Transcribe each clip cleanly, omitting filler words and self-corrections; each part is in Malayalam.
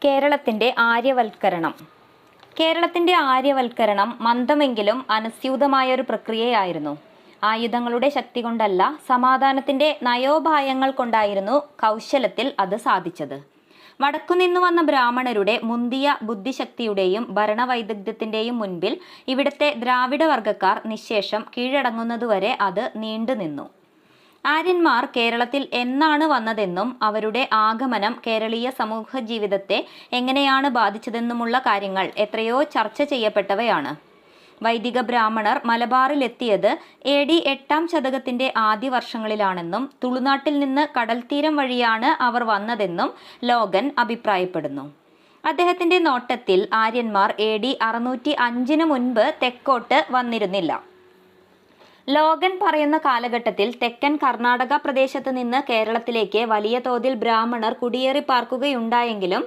കേരളത്തിൻ്റെ ആര്യവൽക്കരണം. കേരളത്തിൻ്റെ ആര്യവൽക്കരണം മന്ദമെങ്കിലും അനസ്യൂതമായൊരു പ്രക്രിയയായിരുന്നു. ആയുധങ്ങളുടെ ശക്തി കൊണ്ടല്ല, സമാധാനത്തിൻ്റെ നയോപായങ്ങൾ കൊണ്ടായിരുന്നു കൗശലത്തിൽ അത് സാധിച്ചത്. വടക്കുനിന്നു വന്ന ബ്രാഹ്മണരുടെ മുന്തിയ ബുദ്ധിശക്തിയുടെയും ഭരണവൈദഗ്ധ്യത്തിൻ്റെയും മുൻപിൽ ഇവിടുത്തെ ദ്രാവിഡ വർഗ്ഗക്കാർ നിശ്ശേഷം കീഴടങ്ങുന്നതുവരെ അത് നീണ്ടുനിന്നു. ആര്യന്മാർ കേരളത്തിൽ എന്നാണ് വന്നതെന്നും അവരുടെ ആഗമനം കേരളീയ സമൂഹ ജീവിതത്തെ എങ്ങനെയാണ് ബാധിച്ചതെന്നുമുള്ള കാര്യങ്ങൾ എത്രയോ ചർച്ച ചെയ്യപ്പെട്ടവയാണ്. വൈദിക ബ്രാഹ്മണർ മലബാറിലെത്തിയത് AD 8-ാം ശതകത്തിൻ്റെ ആദ്യ വർഷങ്ങളിലാണെന്നും തുളുനാട്ടിൽ നിന്ന് കടൽത്തീരം വഴിയാണ് അവർ വന്നതെന്നും ലോഗൻ അഭിപ്രായപ്പെടുന്നു. അദ്ദേഹത്തിൻ്റെ നോട്ടത്തിൽ ആര്യന്മാർ AD 605 മുൻപ് തെക്കോട്ട് വന്നിരുന്നില്ല. ലോഗൻ പറയുന്ന കാലഘട്ടത്തിൽ തെക്കൻ കർണാടക പ്രദേശത്ത് നിന്ന് കേരളത്തിലേക്ക് വലിയ തോതിൽ ബ്രാഹ്മണർ കുടിയേറി പാർക്കുകയുണ്ടായെങ്കിലും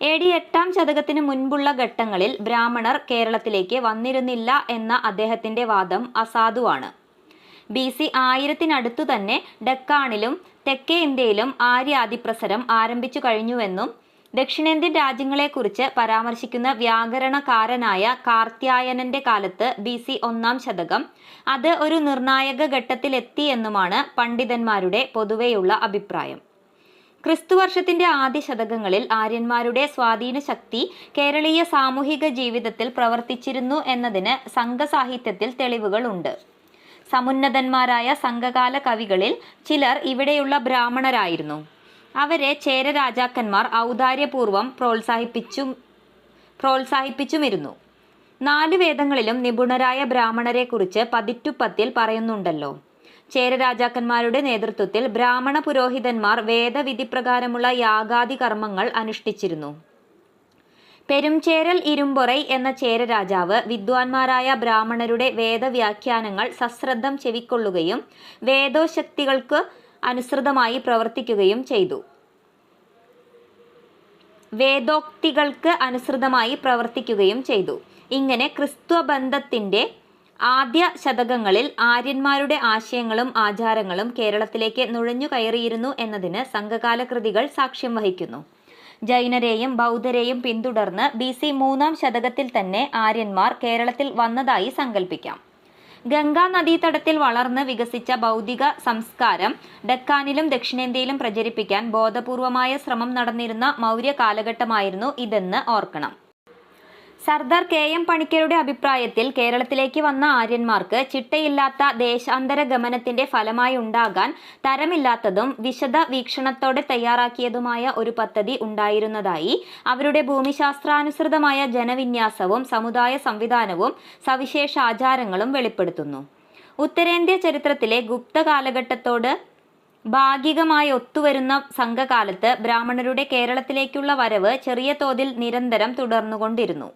AD 8-ാം ശതകത്തിന് മുൻപുള്ള ഘട്ടങ്ങളിൽ ബ്രാഹ്മണർ കേരളത്തിലേക്ക് വന്നിരുന്നില്ല എന്ന അദ്ദേഹത്തിൻ്റെ വാദം അസാധുവാണ്. BC 1000-നടുത്തു തന്നെ ഡെക്കാണിലും തെക്കേ ഇന്ത്യയിലും ആര്യാദിപ്രസരം ആരംഭിച്ചു കഴിഞ്ഞുവെന്നും ദക്ഷിണേന്ത്യൻ രാജ്യങ്ങളെക്കുറിച്ച് പരാമർശിക്കുന്ന വ്യാകരണകാരനായ കാർത്യായനന്റെ കാലത്ത് BC 1-ാം ശതകം അത് ഒരു നിർണായക ഘട്ടത്തിലെത്തിയെന്നുമാണ് പണ്ഡിതന്മാരുടെ പൊതുവെയുള്ള അഭിപ്രായം. ക്രിസ്തുവർഷത്തിൻ്റെ ആദ്യ ശതകങ്ങളിൽ ആര്യന്മാരുടെ സ്വാധീന ശക്തി കേരളീയ സാമൂഹിക ജീവിതത്തിൽ പ്രവർത്തിച്ചിരുന്നു എന്നതിന് സംഘസാഹിത്യത്തിൽ തെളിവുകളുണ്ട്. സമുന്നതന്മാരായ സംഘകാല കവികളിൽ ചിലർ ഇവിടെയുള്ള ബ്രാഹ്മണരായിരുന്നു. അവരെ ചേര രാജാക്കന്മാർ ഔദാര്യപൂർവം പ്രോത്സാഹിപ്പിച്ചുമിരുന്നു. 4 വേദങ്ങളിലും നിപുണരായ ബ്രാഹ്മണരെക്കുറിച്ച് പതിറ്റുപ്പത്തിൽ പറയുന്നുണ്ടല്ലോ. ചേര രാജാക്കന്മാരുടെ നേതൃത്വത്തിൽ ബ്രാഹ്മണ പുരോഹിതന്മാർ വേദവിധിപ്രകാരമുള്ള യാഗാദി കർമ്മങ്ങൾ അനുഷ്ഠിച്ചിരുന്നു. പെരുംചേരൽ ഇരുമ്പൊറൈ എന്ന ചേര രാജാവ് വിദ്വാൻമാരായ ബ്രാഹ്മണരുടെ വേദവ്യാഖ്യാനങ്ങൾ സശ്രദ്ധം ചെവിക്കൊള്ളുകയും വേദോക്തികൾക്ക് അനുസൃതമായി പ്രവർത്തിക്കുകയും ചെയ്തു. ഇങ്ങനെ ക്രിസ്തുബന്ധത്തിൻ്റെ ആദ്യ ശതകങ്ങളിൽ ആര്യന്മാരുടെ ആശയങ്ങളും ആചാരങ്ങളും കേരളത്തിലേക്ക് നുഴഞ്ഞു കയറിയിരുന്നു എന്നതിന് സംഘകാല കൃതികൾ സാക്ഷ്യം വഹിക്കുന്നു. ജൈനരെയും ബൗദ്ധരെയും പിന്തുടർന്ന് BC 3-ാം ശതകത്തിൽ തന്നെ ആര്യന്മാർ കേരളത്തിൽ വന്നതായി സങ്കല്പിക്കാം. ഗംഗാ നദീതടത്തിൽ വളർന്ന് വികസിച്ച ബൗദ്ധിക സംസ്കാരം ഡെക്കാനിലും ദക്ഷിണേന്ത്യയിലും പ്രചരിപ്പിക്കാൻ ബോധപൂർവമായ ശ്രമം നടന്നിരുന്ന മൗര്യ കാലഘട്ടമായിരുന്നു ഇതെന്ന് ഓർക്കണം. സർദാർ KM പണിക്കരുടെ അഭിപ്രായത്തിൽ കേരളത്തിലേക്ക് വന്ന ആര്യന്മാർക്ക് ചിട്ടയില്ലാത്ത ദേശാന്തര ഗമനത്തിന്റെ ഫലമായി ഉണ്ടാകാൻ തരമില്ലാത്തതും വിശദ വീക്ഷണത്തോടെ തയ്യാറാക്കിയതുമായ ഒരു പദ്ധതി ഉണ്ടായിരുന്നതായി അവരുടെ ഭൂമിശാസ്ത്രാനുസൃതമായ ജനവിന്യാസവും സമുദായ സംവിധാനവും സവിശേഷ ആചാരങ്ങളും വെളിപ്പെടുത്തുന്നു. ഉത്തരേന്ത്യ ചരിത്രത്തിലെ ഗുപ്ത കാലഘട്ടത്തോട് ഭാഗികമായി ഒത്തുവരുന്ന സംഘകാലത്ത് ബ്രാഹ്മണരുടെ കേരളത്തിലേക്കുള്ള വരവ് ചെറിയ തോതിൽ നിരന്തരം തുടർന്നുകൊണ്ടിരുന്നു.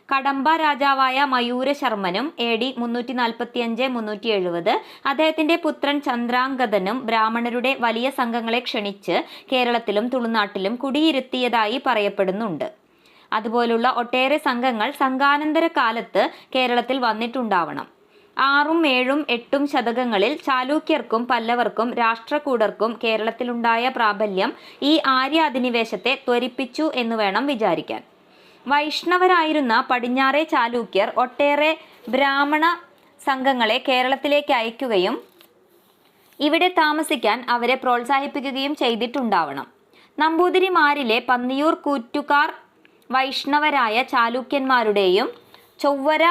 കടമ്പ രാജാവായ മയൂരശർമ്മനും AD 345-370 അദ്ദേഹത്തിൻ്റെ പുത്രൻ ചന്ദ്രാംഗതനും ബ്രാഹ്മണരുടെ വലിയ സംഘങ്ങളെ ക്ഷണിച്ച് കേരളത്തിലും തുളുനാട്ടിലും കുടിയിരുത്തിയതായി പറയപ്പെടുന്നുണ്ട്. അതുപോലുള്ള ഒട്ടേറെ സംഘങ്ങൾ സംഘാനന്തര കാലത്ത് കേരളത്തിൽ വന്നിട്ടുണ്ടാവണം. 6ഉം 7ഉം 8ഉം ശതകങ്ങളിൽ ചാലൂക്യർക്കും പല്ലവർക്കും രാഷ്ട്രകൂടർക്കും കേരളത്തിലുണ്ടായ പ്രാബല്യം ഈ ആര്യ അധിനിവേശത്തെ ത്വരിപ്പിച്ചു എന്ന് വേണം വിചാരിക്കാൻ. വൈഷ്ണവരായിരുന്ന പടിഞ്ഞാറേ ചാലൂക്യർ ഒട്ടേറെ ബ്രാഹ്മണ സംഘങ്ങളെ കേരളത്തിലേക്ക് അയക്കുകയും ഇവിടെ താമസിക്കാൻ അവരെ പ്രോത്സാഹിപ്പിക്കുകയും ചെയ്തിട്ടുണ്ടാവണം. നമ്പൂതിരിമാരിലെ പന്നിയൂർ കൂറ്റുകാർ വൈഷ്ണവരായ ചാലൂക്യന്മാരുടെയും ചൊവ്വര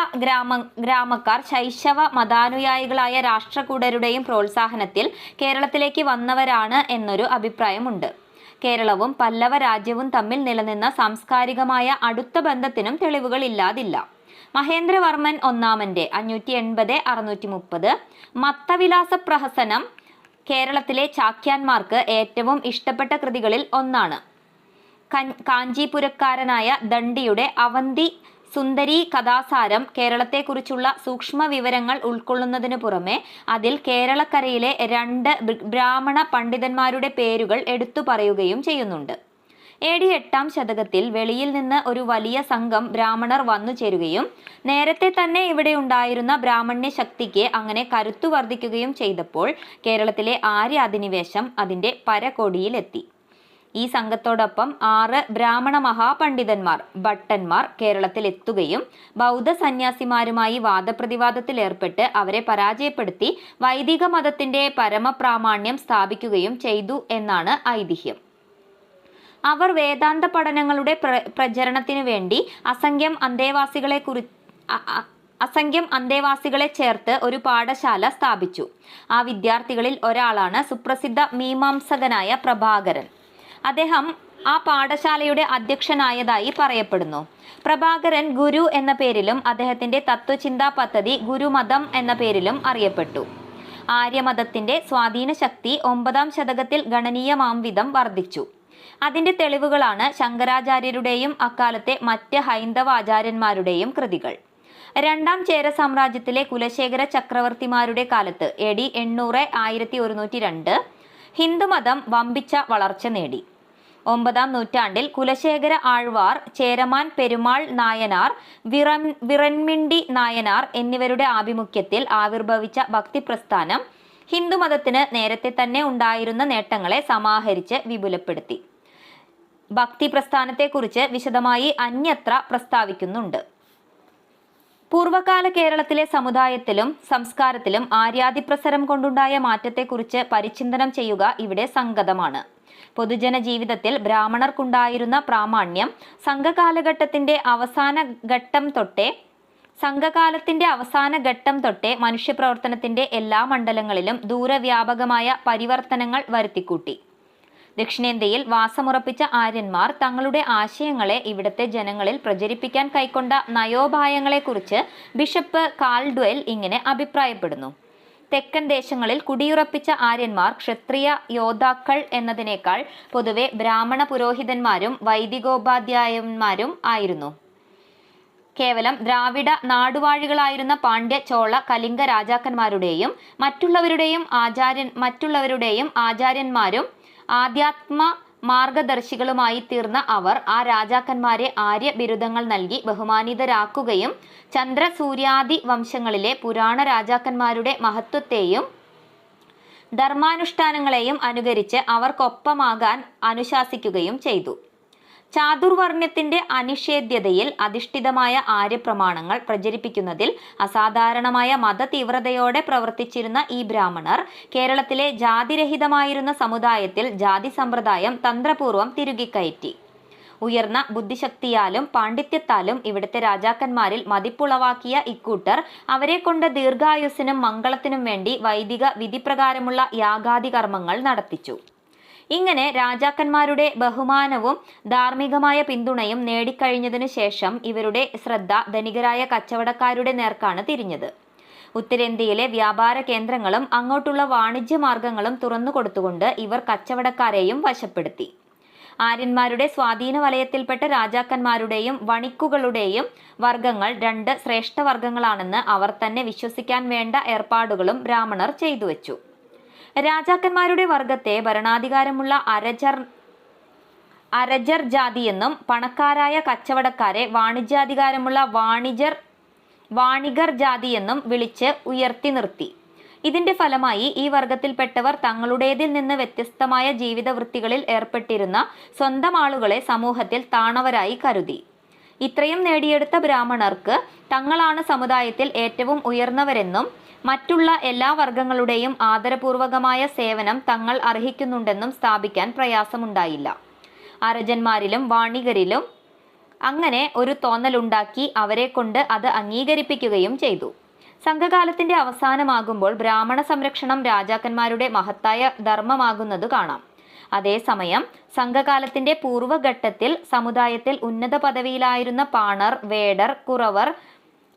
ഗ്രാമക്കാർ ശൈശവ മതാനുയായികളായ രാഷ്ട്രകൂടരുടെയും പ്രോത്സാഹനത്തിൽ കേരളത്തിലേക്ക് വന്നവരാണ് എന്നൊരു അഭിപ്രായമുണ്ട്. കേരളവും പല്ലവ രാജ്യവും തമ്മിൽ നിലനിന്ന സാംസ്കാരികമായ അടുത്ത ബന്ധത്തിനും തെളിവുകളില്ലാതില്ല. മഹേന്ദ്രവർമ്മൻ ഒന്നാമൻ്റെ 580-630 മത്തവിലാസ പ്രഹസനം കേരളത്തിലെ ചാക്യാന്മാർക്ക് ഏറ്റവും ഇഷ്ടപ്പെട്ട കൃതികളിൽ ഒന്നാണ്. കാഞ്ചീപുരക്കാരനായ ദണ്ഡിയുടെ അവന്തി സുന്ദരി കഥാസാരം കേരളത്തെക്കുറിച്ചുള്ള സൂക്ഷ്മ വിവരങ്ങൾ ഉൾക്കൊള്ളുന്നതിനു പുറമെ അതിൽ കേരളക്കരയിലെ 2 ബ്രാഹ്മണ പണ്ഡിതന്മാരുടെ പേരുകൾ എടുത്തു പറയുകയും ചെയ്യുന്നുണ്ട്. AD 8-ാം ശതകത്തിൽ വെളിയിൽ നിന്ന് ഒരു വലിയ സംഘം ബ്രാഹ്മണർ വന്നു ചേരുകയും നേരത്തെ തന്നെ ഇവിടെ ഉണ്ടായിരുന്ന ബ്രാഹ്മണ്യ ശക്തിക്ക് അങ്ങനെ കരുത്തു വർദ്ധിക്കുകയും ചെയ്തപ്പോൾ കേരളത്തിലെ ആര്യ അധിനിവേശം അതിൻ്റെ പരകോടിയിലെത്തി. ഈ സംഘത്തോടൊപ്പം 6 ബ്രാഹ്മണ മഹാപണ്ഡിതന്മാർ ഭട്ടന്മാർ കേരളത്തിൽ എത്തുകയും ബൗദ്ധ സന്യാസിമാരുമായി വാദപ്രതിവാദത്തിൽ ഏർപ്പെട്ട് അവരെ പരാജയപ്പെടുത്തി വൈദിക മതത്തിന്റെ പരമപ്രാമാണ്യം സ്ഥാപിക്കുകയും ചെയ്തു എന്നാണ് ഐതിഹ്യം. അവർ വേദാന്ത പഠനങ്ങളുടെ പ്രചരണത്തിനു വേണ്ടി അസംഖ്യം അന്തേവാസികളെ ചേർത്ത് ഒരു പാഠശാല സ്ഥാപിച്ചു. ആ വിദ്യാർത്ഥികളിൽ ഒരാളാണ് സുപ്രസിദ്ധ മീമാംസകനായ പ്രഭാകരൻ. അദ്ദേഹം ആ പാഠശാലയുടെ അധ്യക്ഷനായതായി പറയപ്പെടുന്നു. പ്രഭാകരൻ ഗുരു എന്ന പേരിലും അദ്ദേഹത്തിന്റെ തത്വചിന്താ പദ്ധതി ഗുരുമതം എന്ന പേരിലും അറിയപ്പെട്ടു. ആര്യമതത്തിന്റെ സ്വാധീന ശക്തി 9ാം ശതകത്തിൽ ഗണനീയമാം വിധം വർദ്ധിച്ചു. അതിന്റെ തെളിവുകളാണ് ശങ്കരാചാര്യരുടെയും അക്കാലത്തെ മറ്റ് ഹൈന്ദവ ആചാര്യന്മാരുടെയും കൃതികൾ. 2ാം ചേര സാമ്രാജ്യത്തിലെ കുലശേഖര ചക്രവർത്തിമാരുടെ കാലത്ത് AD 800-1102 ഹിന്ദുമതം വമ്പിച്ച വളർച്ച നേടി. 9ാം നൂറ്റാണ്ടിൽ കുലശേഖര ആഴ്വാർ, ചേരമാൻ പെരുമാൾ നായനാർ, വിറൻമിണ്ടി നായനാർ എന്നിവരുടെ ആഭിമുഖ്യത്തിൽ ആവിർഭവിച്ച ഭക്തിപ്രസ്ഥാനം ഹിന്ദുമതത്തിന് നേരത്തെ തന്നെ ഉണ്ടായിരുന്ന നേട്ടങ്ങളെ സമാഹരിച്ച് വിപുലപ്പെടുത്തി. ഭക്തി പ്രസ്ഥാനത്തെക്കുറിച്ച് വിശദമായി അന്യത്ര പ്രസ്താവിക്കുന്നുണ്ട്. പൂർവകാല കേരളത്തിലെ സമുദായത്തിലും സംസ്കാരത്തിലും ആര്യാദിപ്രസരം കൊണ്ടുണ്ടായ മാറ്റത്തെക്കുറിച്ച് പരിചിന്തനം ചെയ്യുക ഇവിടെ സംഗതമാണ്. പൊതുജന ജീവിതത്തിൽ ബ്രാഹ്മണർക്കുണ്ടായിരുന്ന പ്രാമാണ്യം സംഘകാലത്തിന്റെ അവസാന ഘട്ടം തൊട്ടേ മനുഷ്യപ്രവർത്തനത്തിന്റെ എല്ലാ മണ്ഡലങ്ങളിലും ദൂരവ്യാപകമായ പരിവർത്തനങ്ങൾ വരുത്തിക്കൂട്ടി. ദക്ഷിണേന്ത്യയിൽ വാസമുറപ്പിച്ച ആര്യന്മാർ തങ്ങളുടെ ആശയങ്ങളെ ഇവിടുത്തെ ജനങ്ങളിൽ പ്രചരിപ്പിക്കാൻ കൈക്കൊണ്ട നയോപായങ്ങളെക്കുറിച്ച് ബിഷപ്പ് കാൾഡ്വെൽ ഇങ്ങനെ അഭിപ്രായപ്പെടുന്നു. തെക്കൻ ദേശങ്ങളിൽ കുടിയുറപ്പിച്ച ആര്യന്മാർ ക്ഷത്രിയ യോദ്ധാക്കൾ എന്നതിനേക്കാൾ പൊതുവെ ബ്രാഹ്മണ പുരോഹിതന്മാരും വൈദികോപാധ്യായന്മാരും ആയിരുന്നു. കേവലം ദ്രാവിഡ നാടുവാഴികളായിരുന്ന പാണ്ഡ്യ, ചോള, കലിംഗ രാജാക്കന്മാരുടെയും മറ്റുള്ളവരുടെയും ആചാര്യന്മാരും ആധ്യാത്മ മാർഗദർശികളുമായി തീർന്ന അവർ ആ രാജാക്കന്മാരെ ആര്യ ബിരുദങ്ങൾ നൽകി ബഹുമാനിതരാക്കുകയും ചന്ദ്രസൂര്യാദി വംശങ്ങളിലെ പുരാണ രാജാക്കന്മാരുടെ മഹത്വത്തെയും ധർമാനുഷ്ഠാനങ്ങളെയും അനുകരിച്ച് അവർക്കൊപ്പമാകാൻ അനുശാസിക്കുകയും ചെയ്തു. ചാതുർവർണ്ണ്യത്തിന്റെ അനിഷേധ്യതയിൽ അധിഷ്ഠിതമായ ആര്യപ്രമാണങ്ങൾ പ്രചരിപ്പിക്കുന്നതിൽ അസാധാരണമായ മതതീവ്രതയോടെ പ്രവർത്തിച്ചിരുന്ന ഈ ബ്രാഹ്മണർ കേരളത്തിലെ ജാതിരഹിതമായിരുന്ന സമുദായത്തിൽ ജാതി സമ്പ്രദായം തന്ത്രപൂർവ്വം തിരുകിക്കയറ്റി. ഉയർന്ന ബുദ്ധിശക്തിയാലും പാണ്ഡിത്യത്താലും ഇവിടുത്തെ രാജാക്കന്മാരിൽ മതിപ്പുളവാക്കിയ ഇക്കൂട്ടർ അവരെ കൊണ്ട് ദീർഘായുസ്സിനും മംഗളത്തിനും വേണ്ടി വൈദിക വിധിപ്രകാരമുള്ള യാഗാദി കർമ്മങ്ങൾ നടത്തിച്ചു. ഇങ്ങനെ രാജാക്കന്മാരുടെ ബഹുമാനവും ധാർമ്മികമായ പിന്തുണയും നേടിക്കഴിഞ്ഞതിനു ശേഷം ഇവരുടെ ശ്രദ്ധ ധനികരായ കച്ചവടക്കാരുടെ നേർക്കാണ് തിരിഞ്ഞത്. ഉത്തരേന്ത്യയിലെ വ്യാപാര കേന്ദ്രങ്ങളും അങ്ങോട്ടുള്ള വാണിജ്യ മാർഗങ്ങളും തുറന്നു കൊടുത്തുകൊണ്ട് ഇവർ കച്ചവടക്കാരെയും വശപ്പെടുത്തി. ആര്യന്മാരുടെ സ്വാധീന വലയത്തിൽപ്പെട്ട രാജാക്കന്മാരുടെയും വണിക്കുകളുടെയും വർഗങ്ങൾ 2 ശ്രേഷ്ഠവർഗങ്ങളാണെന്ന് അവർ തന്നെ വിശ്വസിക്കാൻ വേണ്ട ഏർപ്പാടുകളും ബ്രാഹ്മണർ ചെയ്തുവെച്ചു. രാജാക്കന്മാരുടെ വർഗത്തെ ഭരണാധികാരമുള്ള അരജർ ജാതിയെന്നും പണക്കാരായ കച്ചവടക്കാരെ വാണിജ്യാധികാരമുള്ള വാണികർ ജാതിയെന്നും വിളിച്ച് ഉയർത്തി നിർത്തി. ഇതിന്റെ ഫലമായി ഈ വർഗത്തിൽപ്പെട്ടവർ തങ്ങളുടേതിൽ നിന്ന് വ്യത്യസ്തമായ ജീവിതവൃത്തികളിൽ ഏർപ്പെട്ടിരുന്ന സ്വന്തം ആളുകളെ സമൂഹത്തിൽ താണവരായി കരുതി. ഇത്രയും നേടിയെടുത്ത ബ്രാഹ്മണർക്ക് തങ്ങളാണ് സമുദായത്തിൽ ഏറ്റവും ഉയർന്നവരെന്നും മറ്റുള്ള എല്ലാ വർഗങ്ങളുടെയും ആദരപൂർവകമായ സേവനം തങ്ങൾ അർഹിക്കുന്നുണ്ടെന്നും സ്ഥാപിക്കാൻ പ്രയാസമുണ്ടായില്ല. അരജന്മാരിലും വാണികരിലും അങ്ങനെ ഒരു തോന്നലുണ്ടാക്കി അവരെ കൊണ്ട് അത് അംഗീകരിപ്പിക്കുകയും ചെയ്തു. സംഘകാലത്തിന്റെ അവസാനമാകുമ്പോൾ ബ്രാഹ്മണ സംരക്ഷണം രാജാക്കന്മാരുടെ മഹത്തായ ധർമ്മമാകുന്നത് കാണാം. അതേസമയം സംഘകാലത്തിന്റെ പൂർവ്വഘട്ടത്തിൽ സമുദായത്തിൽ ഉന്നത പദവിയിലായിരുന്ന പാണർ, വേടർ, കുറവർ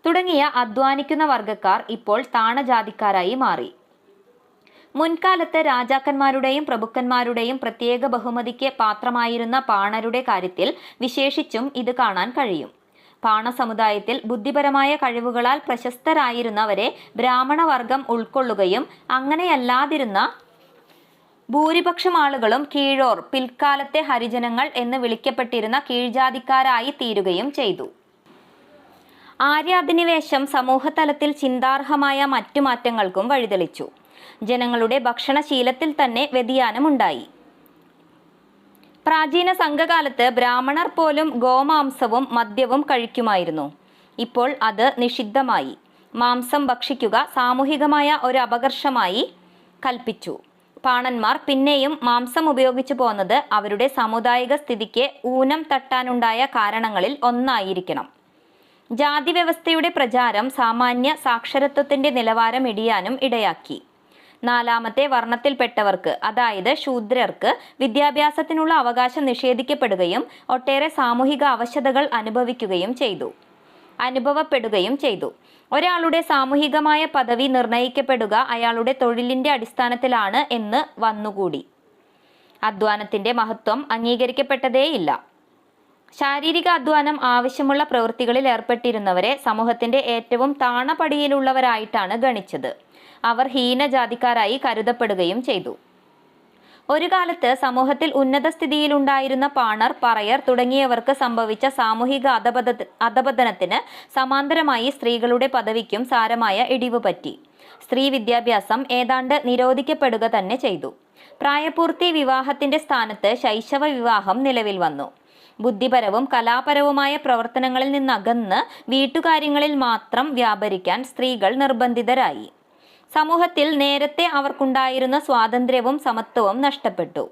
തുടങ്ങിയ അധ്വാനിക്കുന്ന വർഗക്കാർ ഇപ്പോൾ താണജാതിക്കാരായി മാറി. മുൻകാലത്ത് രാജാക്കന്മാരുടെയും പ്രഭുക്കന്മാരുടെയും പ്രത്യേക ബഹുമതിക്ക് പാത്രമായിരുന്ന പാണരുടെ കാര്യത്തിൽ വിശേഷിച്ചും ഇത് കാണാൻ കഴിയും. പാണ സമുദായത്തിൽ ബുദ്ധിപരമായ കഴിവുകളാൽ പ്രശസ്തരായിരുന്നവരെ ബ്രാഹ്മണവർഗം ഉൾക്കൊള്ളുകയും അങ്ങനെയല്ലാതിരുന്ന ഭൂരിപക്ഷം ആളുകളും കീഴോർ, പിൽക്കാലത്തെ ഹരിജനങ്ങൾ എന്ന് വിളിക്കപ്പെട്ടിരുന്ന കീഴ്ജാതിക്കാരായി തീരുകയും ചെയ്തു. ആര്യാധിനിവേശം സമൂഹതലത്തിൽ ചിന്താർഹമായ മറ്റു മാറ്റങ്ങൾക്കും വഴിതെളിച്ചു. ജനങ്ങളുടെ ഭക്ഷണശീലത്തിൽ തന്നെ വ്യതിയാനമുണ്ടായി. പ്രാചീന സംഘകാലത്ത് ബ്രാഹ്മണർ പോലും ഗോമാംസവും മദ്യവും കഴിക്കുമായിരുന്നു. ഇപ്പോൾ അത് നിഷിദ്ധമായി. മാംസം ഭക്ഷിക്കുക സാമൂഹികമായ ഒരു അപകർഷമായി കൽപ്പിച്ചു. പാണന്മാർ പിന്നെയും മാംസം ഉപയോഗിച്ചു പോന്നത് അവരുടെ സാമുദായിക സ്ഥിതിക്ക് ഊനം തട്ടാനുണ്ടായ കാരണങ്ങളിൽ ഒന്നായിരിക്കണം. ജാതി വ്യവസ്ഥയുടെ പ്രചാരം സാമാന്യ സാക്ഷരത്വത്തിന്റെ നിലവാരം ഇടിയാനും ഇടയാക്കി. നാലാമത്തെ വർണ്ണത്തിൽപ്പെട്ടവർക്ക്, അതായത് ശൂദ്രർക്ക്, വിദ്യാഭ്യാസത്തിനുള്ള അവകാശം നിഷേധിക്കപ്പെടുകയും ഒട്ടേറെ സാമൂഹിക അവശതകൾ അനുഭവപ്പെടുകയും ചെയ്തു. ഒരാളുടെ സാമൂഹികമായ പദവി നിർണയിക്കപ്പെടുക അയാളുടെ തൊഴിലിന്റെ അടിസ്ഥാനത്തിലാണ് എന്ന് വന്നുകൂടി. അധ്വാനത്തിന്റെ മഹത്വം അംഗീകരിക്കപ്പെട്ടതേയില്ല. ശാരീരിക അധ്വാനം ആവശ്യമുള്ള പ്രവൃത്തികളിൽ ഏർപ്പെട്ടിരുന്നവരെ സമൂഹത്തിന്റെ ഏറ്റവും താണപടിയിലുള്ളവരായിട്ടാണ് ഗണിച്ചത്. അവർ ഹീനജാതിക്കാരായി കരുതപ്പെടുകയും ചെയ്തു. ഒരു കാലത്ത് സമൂഹത്തിൽ ഉന്നത സ്ഥിതിയിലുണ്ടായിരുന്ന പാണർ, പറയർ തുടങ്ങിയവർക്ക് സംഭവിച്ച സാമൂഹിക അധപതനത്തിന് സമാന്തരമായി സ്ത്രീകളുടെ പദവിക്കും സാരമായ ഇടിവ് പറ്റി. സ്ത്രീ വിദ്യാഭ്യാസം ഏതാണ്ട് നിരോധിക്കപ്പെടുക തന്നെ ചെയ്തു. പ്രായപൂർത്തി വിവാഹത്തിന്റെ സ്ഥാനത്ത് ശൈശവ വിവാഹം നിലവിൽ വന്നു. ബുദ്ധിപരവും കലാപരവുമായ പ്രവർത്തനങ്ങളിൽ നിന്നകന്ന് വീട്ടുകാര്യങ്ങളിൽ മാത്രം വ്യാപരിക്കാൻ സ്ത്രീകൾ നിർബന്ധിതരായി. സമൂഹത്തിൽ നേരത്തെ അവർക്കുണ്ടായിരുന്ന സ്വാതന്ത്ര്യവും സമത്വവും നഷ്ടപ്പെട്ടു.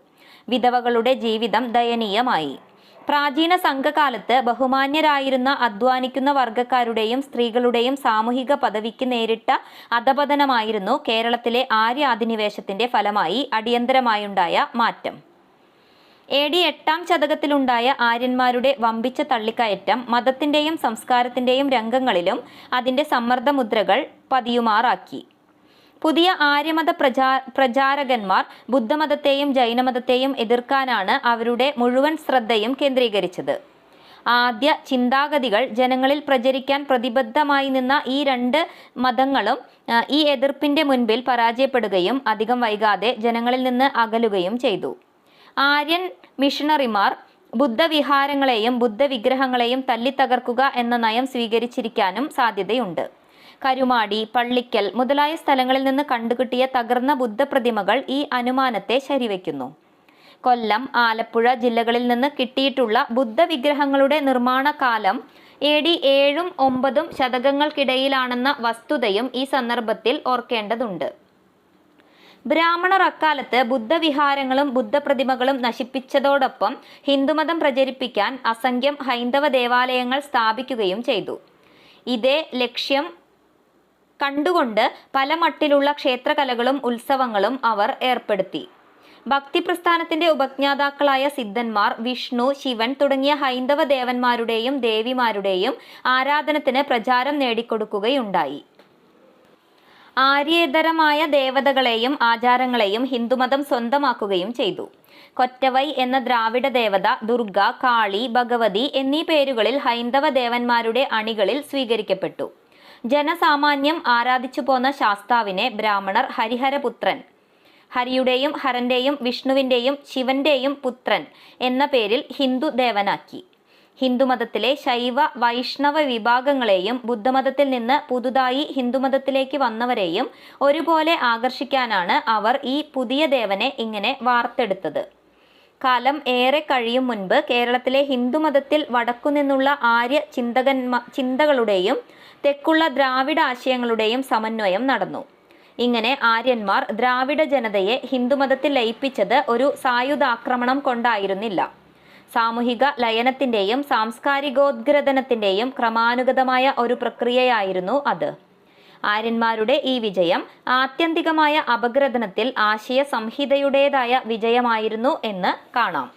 വിധവകളുടെ ജീവിതം ദയനീയമായി. പ്രാചീന സംഘകാലത്ത് ബഹുമാന്യരായിരുന്ന അധ്വാനിക്കുന്ന വർഗക്കാരുടെയും സ്ത്രീകളുടെയും സാമൂഹിക പദവിക്ക് നേരിട്ട അധപതനമായിരുന്നു കേരളത്തിലെ ആര്യ അധിനിവേശത്തിന്റെ ഫലമായി അടിയന്തരമായുണ്ടായ മാറ്റം. AD 8-ാം ശതകത്തിലുണ്ടായ ആര്യന്മാരുടെ വമ്പിച്ച തള്ളിക്കയറ്റം മതത്തിന്റെയും സംസ്കാരത്തിന്റെയും രംഗങ്ങളിലും അതിന്റെ സമ്മർദ്ദമുദ്രകൾ പതിയുമാറാക്കി. പുതിയ ആര്യമത പ്രചാരകന്മാർ ബുദ്ധമതത്തെയും ജൈനമതത്തെയും എതിർക്കാനാണ് അവരുടെ മുഴുവൻ ശ്രദ്ധയും കേന്ദ്രീകരിച്ചത്. ആദ്യ ചിന്താഗതികൾ ജനങ്ങളിൽ പ്രചരിക്കാൻ പ്രതിബദ്ധമായി നിന്ന ഈ രണ്ട് മതങ്ങളും ഈ എതിർപ്പിന്റെ മുൻപിൽ പരാജയപ്പെടുകയും അധികം വൈകാതെ ജനങ്ങളിൽ നിന്ന് അകലുകയും ചെയ്തു. ആര്യൻ മിഷണറിമാർ ബുദ്ധവിഹാരങ്ങളെയും ബുദ്ധവിഗ്രഹങ്ങളെയും തല്ലിത്തകർക്കുക എന്ന നയം സ്വീകരിച്ചിരിക്കാനും സാധ്യതയുണ്ട്. കരുമാടി, പള്ളിക്കൽ മുതലായ സ്ഥലങ്ങളിൽ നിന്ന് കണ്ടുകിട്ടിയ തകർന്ന ബുദ്ധപ്രതിമകൾ ഈ അനുമാനത്തെ ശരിവെക്കുന്നു. കൊല്ലം, ആലപ്പുഴ ജില്ലകളിൽ നിന്ന് കിട്ടിയിട്ടുള്ള ബുദ്ധവിഗ്രഹങ്ങളുടെ നിർമ്മാണ കാലം AD 7-ഉം 9-ഉം ശതകങ്ങൾക്കിടയിലാണെന്ന വസ്തുതയും ഈ സന്ദർഭത്തിൽ ഓർക്കേണ്ടതുണ്ട്. ബ്രാഹ്മണർ അക്കാലത്ത് ബുദ്ധവിഹാരങ്ങളും ബുദ്ധപ്രതിമകളും നശിപ്പിച്ചതോടൊപ്പം ഹിന്ദുമതം പ്രചരിപ്പിക്കാൻ അസംഖ്യം ഹൈന്ദവ ദേവാലയങ്ങൾ സ്ഥാപിക്കുകയും ചെയ്തു. ഇതേ ലക്ഷ്യം കണ്ടുകൊണ്ട് പല മട്ടിലുള്ള ക്ഷേത്രകലകളും ഉത്സവങ്ങളും അവർ ഏർപ്പെടുത്തി. ഭക്തിപ്രസ്ഥാനത്തിന്റെ ഉപജ്ഞാതാക്കളായ സിദ്ധന്മാർ, വിഷ്ണു, ശിവൻ തുടങ്ങിയ ഹൈന്ദവ ദേവന്മാരുടെയും ദേവിമാരുടെയും ആരാധനത്തിന് പ്രചാരം നേടിക്കൊടുക്കുകയുണ്ടായി. ആര്യേതരമായ ദേവതകളെയും ആചാരങ്ങളെയും ഹിന്ദുമതം സ്വന്തമാക്കുകയും ചെയ്തു. കൊറ്റവൈ എന്ന ദ്രാവിഡ ദേവത ദുർഗ, കാളി, ഭഗവതി എന്നീ പേരുകളിൽ ഹൈന്ദവ ദേവന്മാരുടെ അണികളിൽ സ്വീകരിക്കപ്പെട്ടു. ജനസാമാന്യം ആരാധിച്ചു പോന്ന ശാസ്താവിനെ ബ്രാഹ്മണർ ഹരിഹരപുത്രൻ, ഹരിയുടെയും ഹരന്റെയും വിഷ്ണുവിന്റെയും ശിവന്റെയും പുത്രൻ എന്ന പേരിൽ ഹിന്ദു ദേവനാക്കി. ഹിന്ദുമതത്തിലെ ശൈവ വൈഷ്ണവ വിഭാഗങ്ങളെയും ബുദ്ധമതത്തിൽ നിന്ന് പുതുതായി ഹിന്ദുമതത്തിലേക്ക് വന്നവരെയും ഒരുപോലെ ആകർഷിക്കാനാണ് അവർ ഈ പുതിയ ദേവനെ ഇങ്ങനെ വാർത്തെടുത്തത്. കാലം ഏറെ കഴിയും മുൻപ് കേരളത്തിലെ ഹിന്ദുമതത്തിൽ വടക്കുനിന്നുള്ള ആര്യ ചിന്തകളുടെയും തെക്കുള്ള ദ്രാവിഡ ആശയങ്ങളുടെയും സമന്വയം നടന്നു. ഇങ്ങനെ ആര്യന്മാർ ദ്രാവിഡ ജനതയെ ഹിന്ദുമതത്തിൽ ലയിപ്പിച്ചത് ഒരു സായുധാക്രമണം കൊണ്ടായിരുന്നില്ല. സാമൂഹിക ലയനത്തിന്റെയും സാംസ്കാരികോദ്ഗ്രഥനത്തിന്റെയും ക്രമാനുഗതമായ ഒരു പ്രക്രിയയായിരുന്നു അത്. ആര്യന്മാരുടെ ഈ വിജയം ആത്യന്തികമായ അപഗ്രഥനത്തിൽ ആശയ സംഹിതയുടേതായ വിജയമായിരുന്നു എന്ന് കാണാം.